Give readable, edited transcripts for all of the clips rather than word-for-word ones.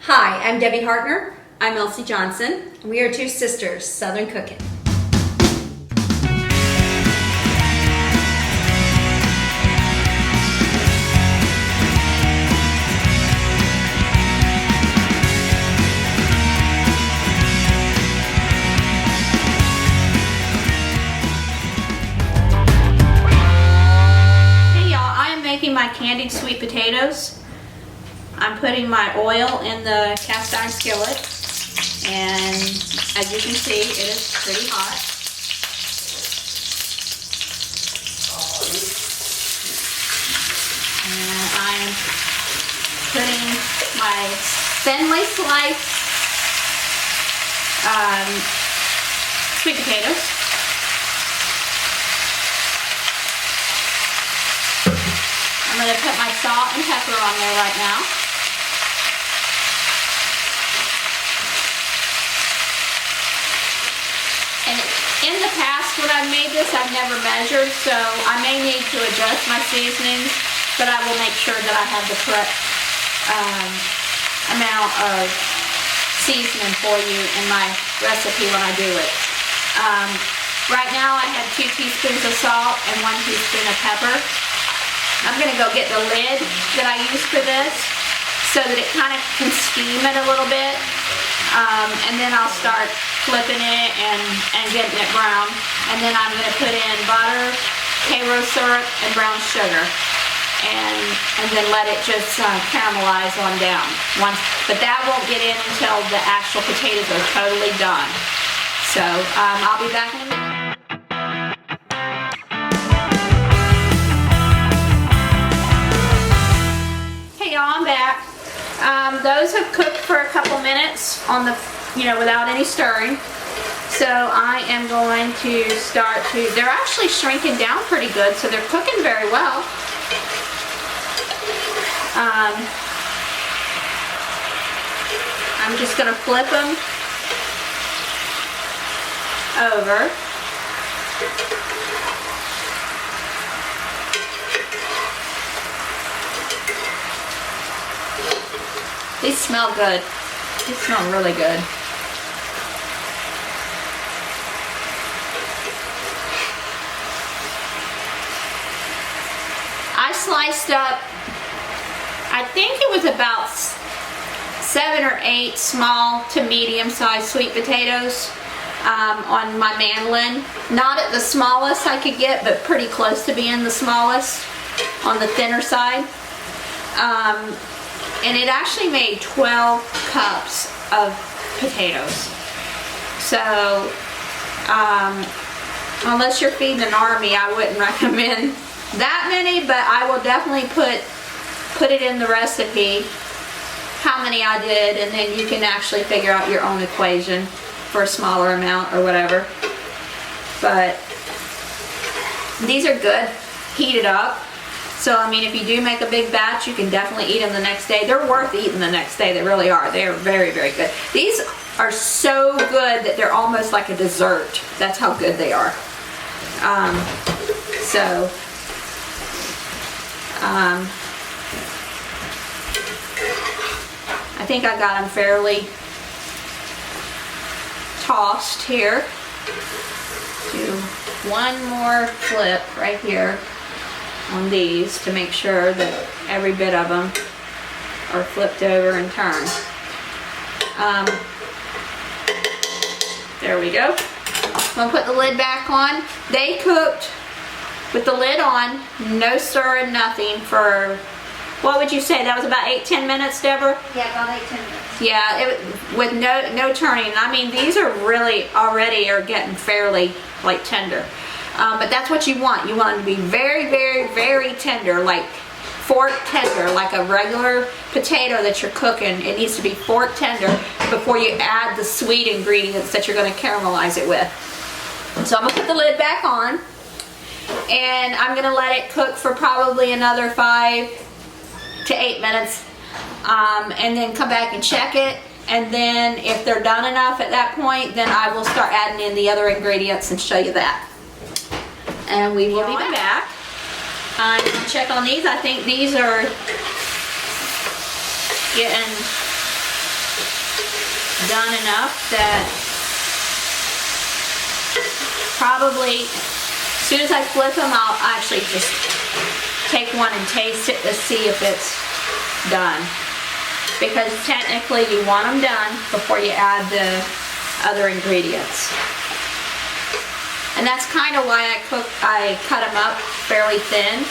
Hi, I'm Debbie Hartner. I'm Elsie Johnson. And we are two sisters, Southern Cooking. Hey y'all, I am making my candied sweet potatoes. I'm putting my oil in the cast iron skillet, and as you can see, it is pretty hot. And I'm putting my thinly sliced sweet potatoes. I'm going to put my salt and pepper on there right now. And in the past when I've made this, I've never measured, so I may need to adjust my seasonings, but I will make sure that I have the correct amount of seasoning for you in my recipe when I do it. Right now I have 2 teaspoons of salt and 1 teaspoon of pepper. I'm going to go get the lid that I use for this so that it kind of can steam it a little bit. And then I'll start flipping it and getting it brown. And then I'm going to put in butter, Karo syrup, and brown sugar. And then let it just caramelize on down. But that won't get in until the actual potatoes are totally done. So I'll be back in a minute. I'm back. Those have cooked for a couple minutes on the, without any stirring. So I am going to start to, they're actually shrinking down pretty good, so they're cooking very well. I'm just going to flip them over. These smell good. These smell really good. I sliced up, I think it was about 7 or 8 small to medium sized sweet potatoes on my mandoline. Not at the smallest I could get, but pretty close to being the smallest on the thinner side. And it actually made 12 cups of potatoes. So, unless you're feeding an army, I wouldn't recommend that many, but I will definitely put it in the recipe, how many I did, and then you can actually figure out your own equation for a smaller amount or whatever. But these are good, heated up. So, I mean, if you do make a big batch, you can definitely eat them the next day. They're worth eating the next day. They really are. They are very, very good. These are so good that they're almost like a dessert. That's how good they are. I think I got them fairly tossed here. Do one more flip right here on these to make sure that every bit of them are flipped over and turned. There we go. I'm gonna put the lid back on. They cooked with the lid on, no stirring, nothing for, what would you say, that was about 8-10 minutes, Deborah? Yeah, about 8-10 minutes. Yeah, with no turning. I mean, these are really already are getting fairly like tender. But that's what you want. You want them to be very, very, very tender, like fork tender, like a regular potato that you're cooking. It needs to be fork tender before you add the sweet ingredients that you're going to caramelize it with. So I'm going to put the lid back on, and I'm going to let it cook for probably another 5 to 8 minutes, and then come back and check it. And then if they're done enough at that point, then I will start adding in the other ingredients and show you that. And we will be back. I'm going to check on these. I think these are getting done enough that probably as soon as I flip them, I'll actually just take one and taste it to see if it's done. Because technically you want them done before you add the other ingredients. And that's kind of why I cut them up fairly thin,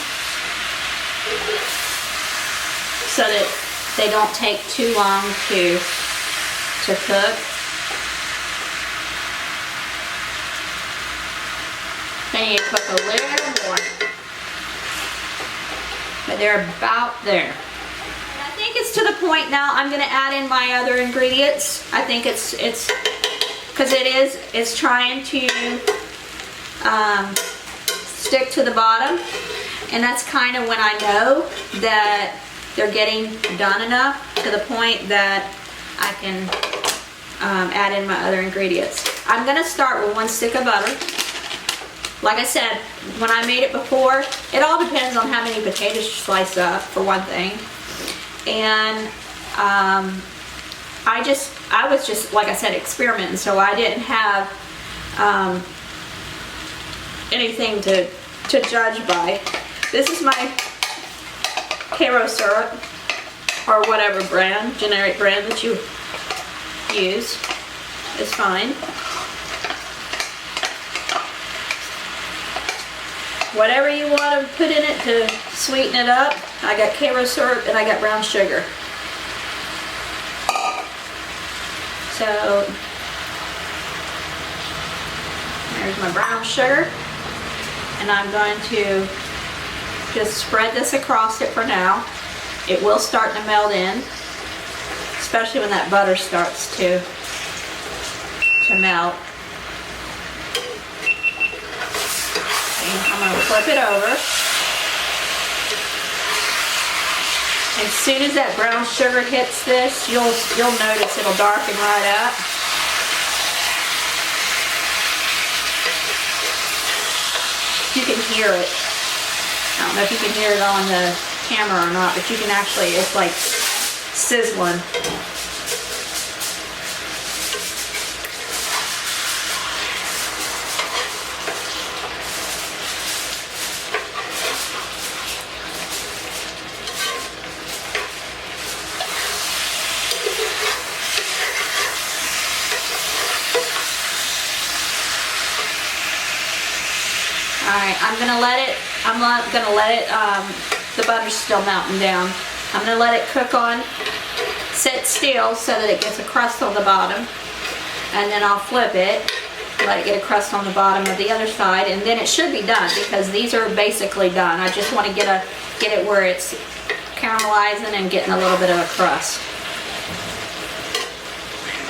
so that they don't take too long to cook. Then you cook a little more, but they're about there. And I think it's to the point now I'm going to add in my other ingredients. I think it's because it's trying to stick to the bottom, and that's kind of when I know that they're getting done enough to the point that I can add in my other ingredients. I'm going to start with 1 stick of butter. Like I said, when I made it before, it all depends on how many potatoes you slice up, for one thing. And I was just, like I said, experimenting, so I didn't have anything to judge by. This is my Caro syrup, or whatever brand, generic brand that you use. It's fine. Whatever you want to put in it to sweeten it up. I got Caro syrup and I got brown sugar. So there's my brown sugar, and I'm going to just spread this across it for now. It will start to melt in, especially when that butter starts to melt. I'm going to flip it over. As soon as that brown sugar hits this, you'll notice it'll darken right up. You can hear it. I don't know if you can hear it on the camera or not, but you can actually, it's like sizzling. Alright, I'm not gonna let it, the butter's still melting down. I'm gonna let it cook on, sit still so that it gets a crust on the bottom. And then I'll flip it, let it get a crust on the bottom of the other side, and then it should be done because these are basically done. I just want to get it where it's caramelizing and getting a little bit of a crust.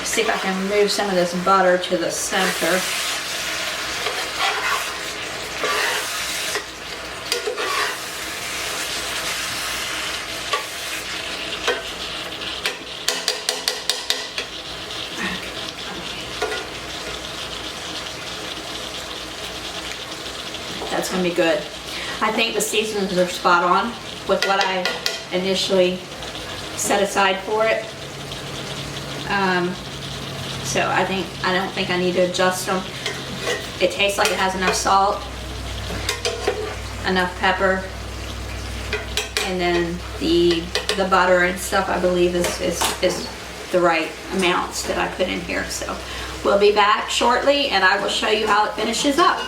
See if I can move some of this butter to the center. That's going to be good. I think the seasonings are spot on with what I initially set aside for it. So I don't think I need to adjust them. It tastes like it has enough salt, enough pepper, and then the butter and stuff I believe is the right amounts that I put in here. So we'll be back shortly and I will show you how it finishes up.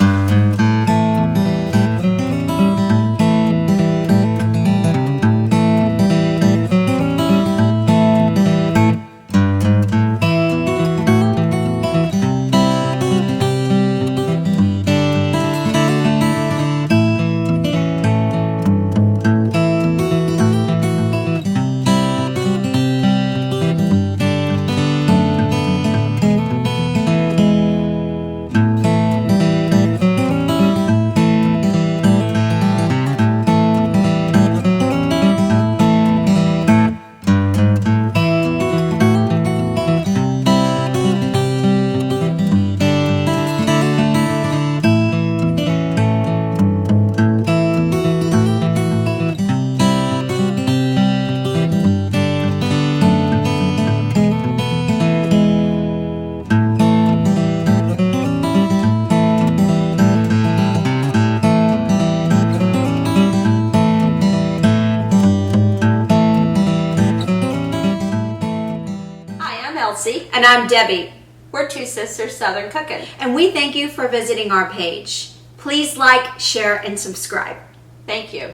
Elsie. And I'm Debbie. We're two sisters Southern cooking. And we thank you for visiting our page. Please like, share, and subscribe. Thank you.